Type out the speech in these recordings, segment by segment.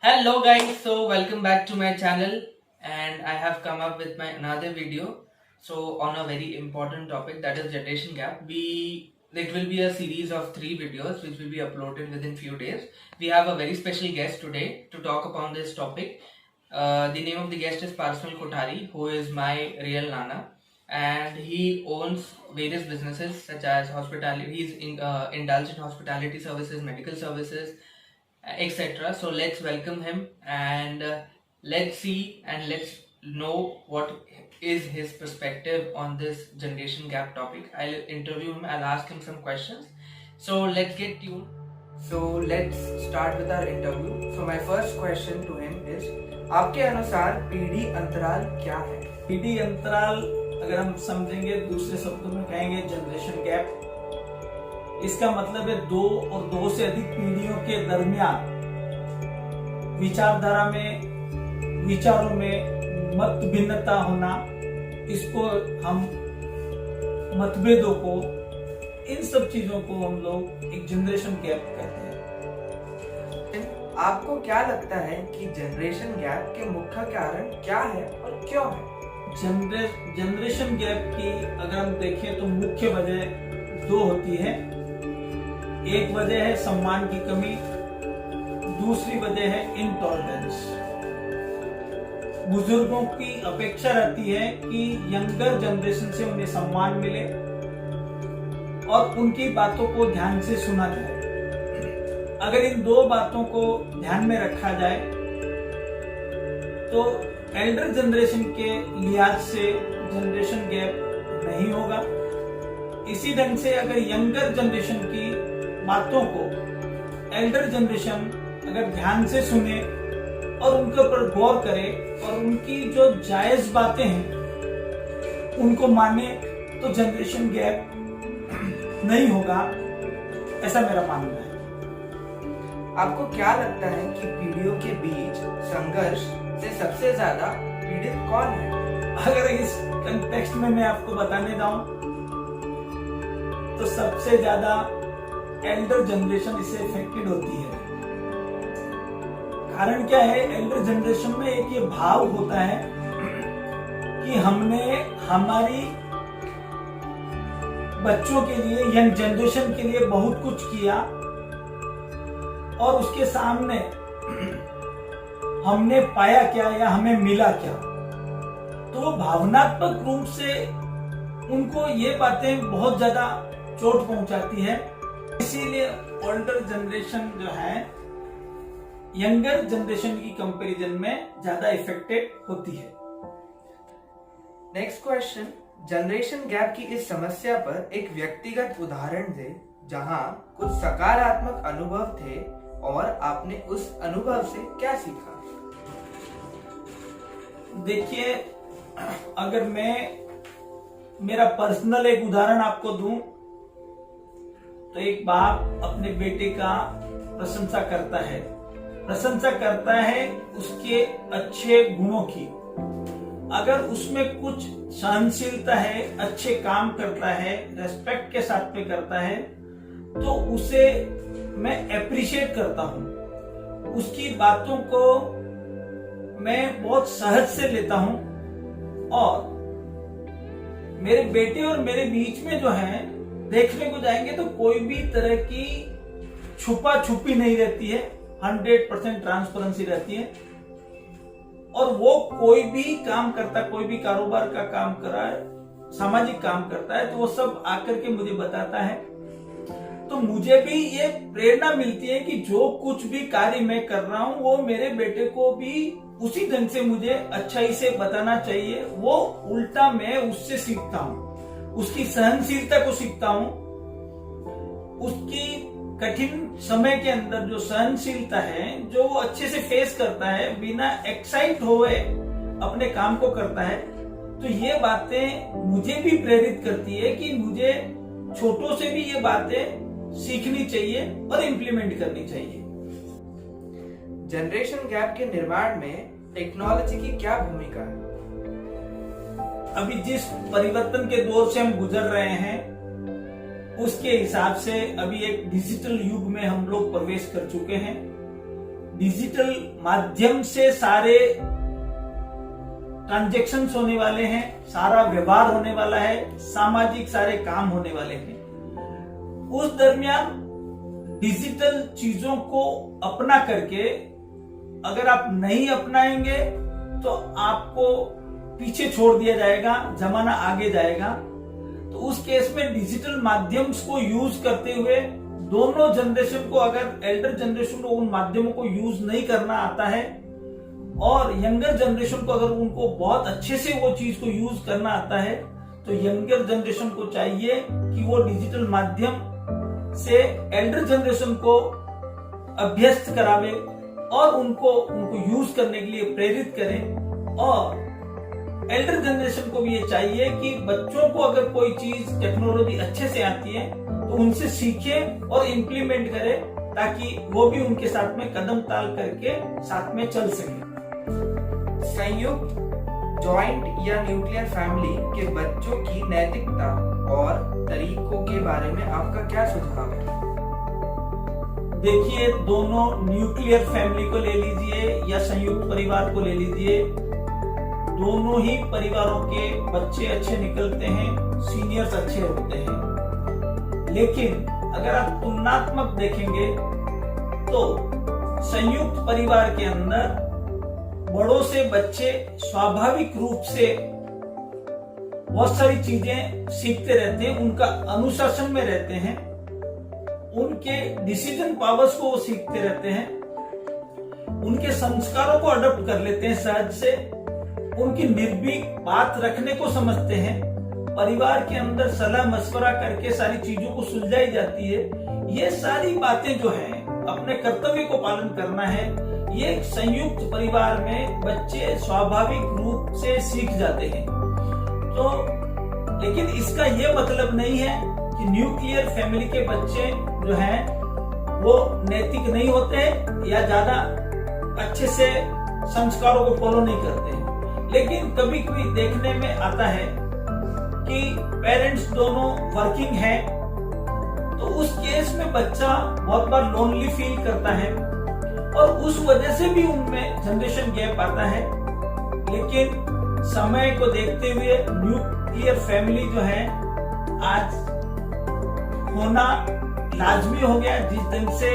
Hello guys, so welcome back to my channel and I have come up with my another video. So on a very important topic, that is generation gap. It will be a series of 3 videos which will be uploaded within few days. We have a very special guest today to talk upon this topic. The name of the guest is Parsmal Kothari, who is my real nana, and he owns various businesses such as hospitality. Indulged in hospitality services, medical services, etc. So let's welcome him and let's see and let's know what is his perspective on this generation gap topic. I'll interview him, I'll ask him some questions. So let's get tuned. So let's start with our interview. So my first question to him is, आपके अनुसार पीढ़ी अंतराल क्या है? पीढ़ी अंतराल अगर हम समझेंगे, दूसरे शब्दों में कहेंगे जनरेशन गैप। इसका मतलब है दो और दो से अधिक पीढ़ियों के दरमियान विचारधारा में, विचारों में मत भिन्नता होना। इसको हम मतभेदों को, इन सब चीजों को हम लोग एक जनरेशन गैप कहते हैं। आपको क्या लगता है कि जनरेशन गैप के मुख्य कारण क्या है और क्यों है? जनरेशन गैप की अगर हम देखें तो मुख्य वजह दो होती है। एक वजह है सम्मान की कमी, दूसरी वजह है इनटॉलरेंस। बुजुर्गों की अपेक्षा रहती है कि यंगर जनरेशन से उन्हें सम्मान मिले और उनकी बातों को ध्यान से सुना जाए। अगर इन दो बातों को ध्यान में रखा जाए तो एल्डर जनरेशन के लिहाज से जनरेशन गैप नहीं होगा। इसी ढंग से अगर यंगर जनरेशन की बातों को एल्डर जनरेशन अगर ध्यान से सुने और उनके ऊपर गौर करे और उनकी जो जायज बातें हैं उनको माने तो जनरेशन गैप नहीं होगा, ऐसा मेरा मानना है। आपको क्या लगता है कि पीढ़ियों के बीच संघर्ष से सबसे ज्यादा पीड़ित कौन है? अगर इस कंटेक्स्ट में मैं आपको बताने जाऊं तो सबसे ज्यादा एल्डर जनरेशन इससे इफेक्टेड होती है। कारण क्या है? एल्डर जनरेशन में एक ये भाव होता है कि हमने हमारी बच्चों के लिए, यंग जनरेशन के लिए बहुत कुछ किया और उसके सामने हमने पाया क्या या हमें मिला क्या। तो वो भावनात्मक रूप से उनको ये बातें बहुत ज्यादा चोट पहुंचाती है। इसीलिए ओल्डर जनरेशन जो है यंगर जनरेशन की कंपैरिजन में ज्यादा इफेक्टेड होती है। नेक्स्ट क्वेश्चन, जनरेशन गैप की इस समस्या पर एक व्यक्तिगत उदाहरण दे जहां कुछ सकारात्मक अनुभव थे और आपने उस अनुभव से क्या सीखा? देखिए, अगर मैं मेरा पर्सनल एक उदाहरण आपको दूं तो एक बाप अपने बेटे का प्रशंसा करता है उसके अच्छे गुणों की। अगर उसमें कुछ सहनशीलता है, अच्छे काम करता है, रेस्पेक्ट के साथ पे करता है तो उसे मैं अप्रिशिएट करता हूं। उसकी बातों को मैं बहुत सहज से लेता हूं और मेरे बेटे और मेरे बीच में जो है, देखने को जाएंगे तो कोई भी तरह की छुपा छुपी नहीं रहती है, 100% ट्रांसपेरेंसी रहती है। और वो कोई भी काम करता है, कोई भी कारोबार का काम कर रहा है, सामाजिक काम करता है तो वो सब आकर के मुझे बताता है। तो मुझे भी ये प्रेरणा मिलती है कि जो कुछ भी कार्य मैं कर रहा हूं वो मेरे बेटे को भी उसी ढंग से मुझे अच्छाई से बताना चाहिए। वो उल्टा मैं उससे सीखता हूं, उसकी सहनशीलता को सीखता हूं, उसकी कठिन समय के अंदर जो सहनशीलता है, जो वो अच्छे से फेस करता है, बिना एक्साइट हुए अपने काम को करता है। तो ये बातें मुझे भी प्रेरित करती है कि मुझे छोटों से भी ये बातें सीखनी चाहिए और इम्प्लीमेंट करनी चाहिए। जनरेशन गैप के निर्माण में टेक्नोलॉजी की क्या भूमिका है? अभी जिस परिवर्तन के दौर से हम गुजर रहे हैं उसके हिसाब से अभी एक डिजिटल युग में हम लोग प्रवेश कर चुके हैं। डिजिटल माध्यम से सारे ट्रांजैक्शंस होने वाले हैं, सारा व्यवहार होने वाला है, सामाजिक सारे काम होने वाले हैं। उस दरमियान डिजिटल चीजों को अपना करके अगर आप नहीं अपनाएंगे तो आपको पीछे छोड़ दिया जाएगा, जमाना आगे जाएगा। तो उस केस में डिजिटल माध्यम्स को यूज करते हुए दोनों जनरेशन को, अगर एल्डर जनरेशन को उन माध्यमों को यूज नहीं करना आता है और यंगर जनरेशन को अगर उनको बहुत अच्छे से वो चीज को यूज करना आता है, तो यंगर जनरेशन को चाहिए कि वो डिजिटल माध्यम से एल्डर जनरेशन को अभ्यस्त करावे और उनको यूज करने के लिए प्रेरित करें। और एल्डर जनरेशन को भी ये चाहिए कि बच्चों को अगर कोई चीज टेक्नोलॉजी अच्छे से आती है तो उनसे सीखे और इम्प्लीमेंट करे, ताकि वो भी उनके साथ में कदम ताल करके साथ में चल सके। संयुक्त, जॉइंट या न्यूक्लियर फैमिली के बच्चों की नैतिकता और तरीकों के बारे में आपका क्या सुझाव है? देखिए, दोनों न्यूक्लियर फैमिली को ले लीजिए या संयुक्त परिवार को ले लीजिए, दोनों ही परिवारों के बच्चे अच्छे निकलते हैं, सीनियर्स अच्छे होते हैं। लेकिन अगर आप तुलनात्मक देखेंगे तो संयुक्त परिवार के अंदर बड़ों से बच्चे स्वाभाविक रूप से बहुत सारी चीजें सीखते रहते हैं, उनका अनुशासन में रहते हैं, उनके डिसीजन पावर्स को वो सीखते रहते हैं, उनके संस्कारों को अडॉप्ट कर लेते हैं सहज से, उनकी निर्भीक बात रखने को समझते हैं, परिवार के अंदर सलाह मशवरा करके सारी चीजों को सुलझाई जाती है। ये सारी बातें जो हैं, अपने कर्तव्य को पालन करना है, ये संयुक्त परिवार में बच्चे स्वाभाविक रूप से सीख जाते हैं। तो लेकिन इसका ये मतलब नहीं है कि न्यूक्लियर फैमिली के बच्चे जो हैं वो नैतिक नहीं होते या ज्यादा अच्छे से संस्कारों को फॉलो नहीं करते हैं। लेकिन कभी कभी देखने में आता है कि पेरेंट्स दोनों वर्किंग हैं, तो उस केस में बच्चा बहुत बार लोनली फील करता है और उस वजह से भी उनमें जनरेशन गैप आता है। लेकिन समय को देखते हुए न्यूक्लियर फैमिली जो है आज होना लाजमी हो गया। जिस दिन से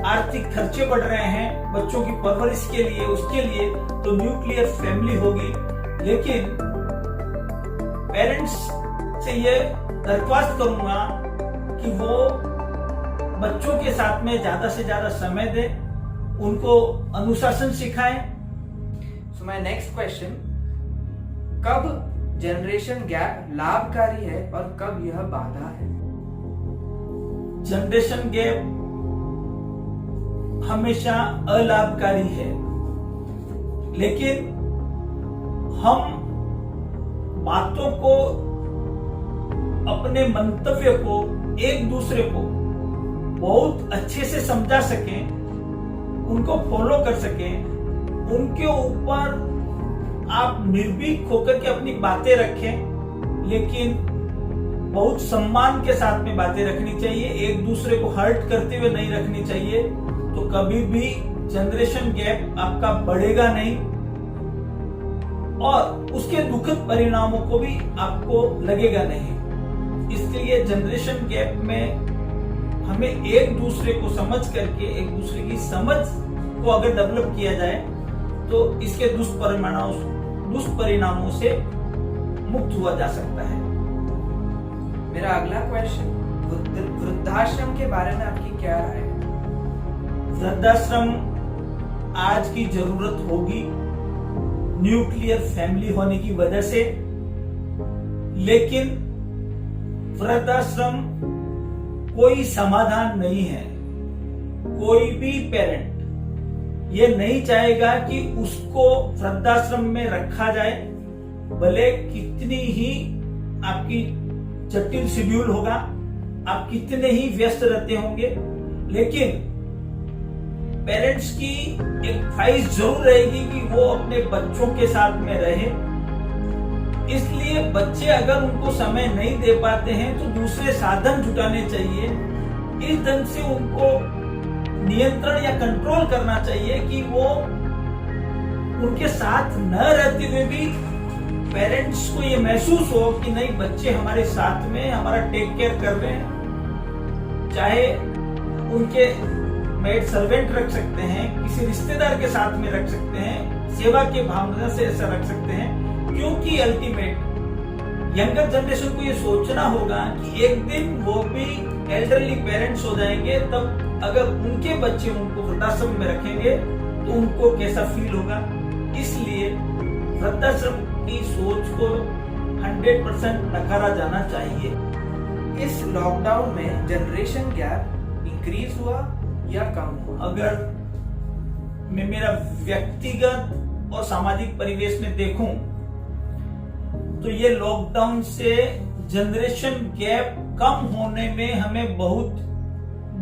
आर्थिक खर्चे बढ़ रहे हैं बच्चों की परवरिश के लिए, उसके लिए तो न्यूक्लियर फैमिली होगी। लेकिन पेरेंट्स से ये दरख्वास्त करूंगा कि वो बच्चों के साथ में ज्यादा से ज्यादा समय दे, उनको अनुशासन सिखाएं। सो माय नेक्स्ट क्वेश्चन, कब जनरेशन गैप लाभकारी है और कब यह बाधा है? जनरेशन गैप हमेशा अलाभकारी है, लेकिन हम बातों को, अपने मंतव्य को एक दूसरे को बहुत अच्छे से समझा सकें, उनको फॉलो कर सकें, उनके ऊपर आप निर्भीक होकर के अपनी बातें रखें, लेकिन बहुत सम्मान के साथ में बातें रखनी चाहिए, एक दूसरे को हर्ट करते हुए नहीं रखनी चाहिए। तो कभी भी जनरेशन गैप आपका बढ़ेगा नहीं और उसके दुखद परिणामों को भी आपको लगेगा नहीं। इसलिए जनरेशन गैप में हमें एक दूसरे को समझ करके, एक दूसरे की समझ को अगर डेवलप किया जाए तो इसके दुष्परिणामों से मुक्त हुआ जा सकता है। मेरा अगला क्वेश्चन, वृद्धाश्रम के बारे में आपकी क्या राय है? वृद्धाश्रम आज की जरूरत होगी न्यूक्लियर फैमिली होने की वजह से, लेकिन वृद्धाश्रम कोई समाधान नहीं है। कोई भी पेरेंट ये नहीं चाहेगा कि उसको वृद्धाश्रम में रखा जाए, भले कितनी ही आपकी जटिल शेड्यूल होगा, आप कितने ही व्यस्त रहते होंगे, लेकिन पेरेंट्स की एक ख्वाहिश जरूर रहेगी कि वो अपने बच्चों के साथ में रहे। इसलिए बच्चे अगर उनको समय नहीं दे पाते हैं तो दूसरे साधन जुटाने चाहिए, इस ढंग से उनको नियंत्रण या कंट्रोल करना चाहिए कि वो उनके साथ न रहते हुए भी पेरेंट्स को ये महसूस हो कि नहीं, बच्चे हमारे साथ में हमारा टेक केयर कर रहे हैं। चाहे उनके मेड सर्वेंट रख सकते हैं, किसी रिश्तेदार के साथ में रख सकते हैं, सेवा के भावना से ऐसा रख सकते हैं, क्योंकि अल्टीमेट यंगर जनरेशन को ये सोचना होगा कि एक दिन वो भी एल्डरली पेरेंट्स हो जाएंगे, तब अगर उनके बच्चे उनको वृद्धाश्रम में रखेंगे तो उनको कैसा फील होगा। इसलिए वृद्धाश्रम की सोच को 100% नकारा जाना चाहिए। इस लॉकडाउन में जनरेशन गैप इंक्रीज हुआ या कम हुआ? अगर मैं मेरा व्यक्तिगत और सामाजिक परिवेश में देखूं तो ये लॉकडाउन से जनरेशन गैप कम होने में हमें बहुत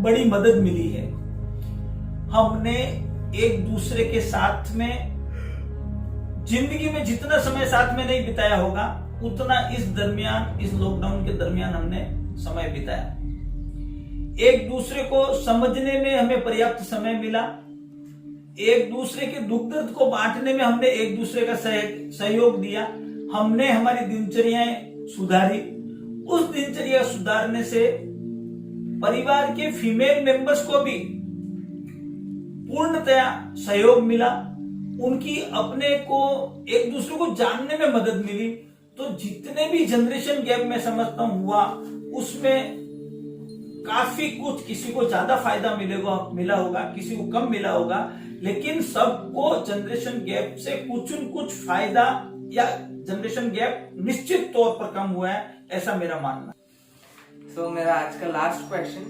बड़ी मदद मिली है। हमने एक दूसरे के साथ में जिंदगी में जितना समय साथ में नहीं बिताया होगा, उतना इस लॉकडाउन के दरमियान हमने समय बिताया। एक दूसरे को समझने में हमें पर्याप्त समय मिला। एक दूसरे के दुख दर्द को बांटने में हमने एक दूसरे का सहयोग दिया। हमने हमारी दिनचर्याएं सुधारी। उस दिनचर्या सुधारने से परिवार के फीमेल मेंबर्स को भी पूर्णतया सहयोग मिला। उनकी अपने को एक दूसरे को जानने में मदद मिली। तो जितने भी जनरेशन गैप में समझता हूं हुआ, उसमें काफी कुछ, किसी को ज्यादा फायदा मिला होगा, किसी को कम मिला होगा, लेकिन सबको जनरेशन गैप से कुछ न कुछ फायदा या जनरेशन गैप निश्चित तौर पर कम हुआ है, ऐसा मेरा मानना है। तो मेरा आज का लास्ट क्वेश्चन,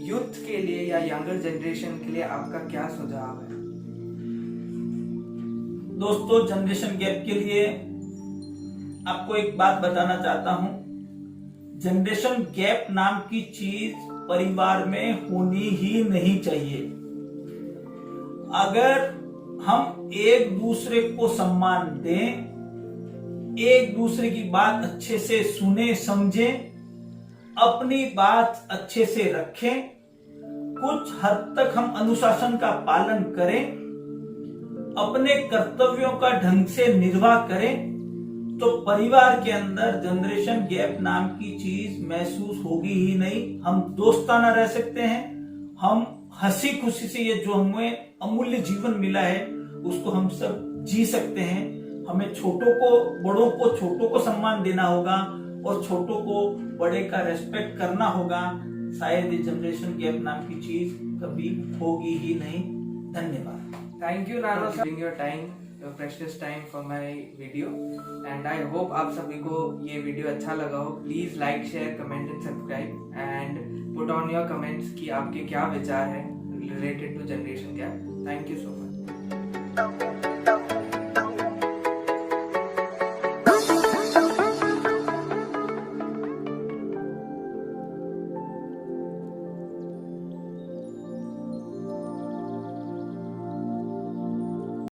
यूथ के लिए या यंगर जनरेशन के लिए आपका क्या सुझाव है? दोस्तों, जनरेशन गैप के लिए आपको एक बात बताना चाहता हूं। जनरेशन गैप नाम की चीज परिवार में होनी ही नहीं चाहिए। अगर हम एक दूसरे को सम्मान दें, एक दूसरे की बात अच्छे से सुने समझें, अपनी बात अच्छे से रखें, कुछ हद तक हम अनुशासन का पालन करें, अपने कर्तव्यों का ढंग से निर्वाह करें, तो परिवार के अंदर जनरेशन गैप नाम की चीज महसूस होगी ही नहीं। हम दोस्ताना रह सकते हैं, हम हंसी खुशी से ये जो हमें अमूल्य जीवन मिला है उसको हम सब जी सकते हैं। हमें बड़ों को छोटों को सम्मान देना होगा और छोटों को बड़े का रेस्पेक्ट करना होगा। शायद ये जनरेशन गैप नाम की चीज कभी होगी ही नहीं। धन्यवाद। थैंक यू नानो for giving your time, your precious time for my video, and I hope आप सभी को ये वीडियो अच्छा लगा हो। Please like, share, comment and subscribe and put on your comments कि आपके क्या विचार है related to generation gap. Thank you so much.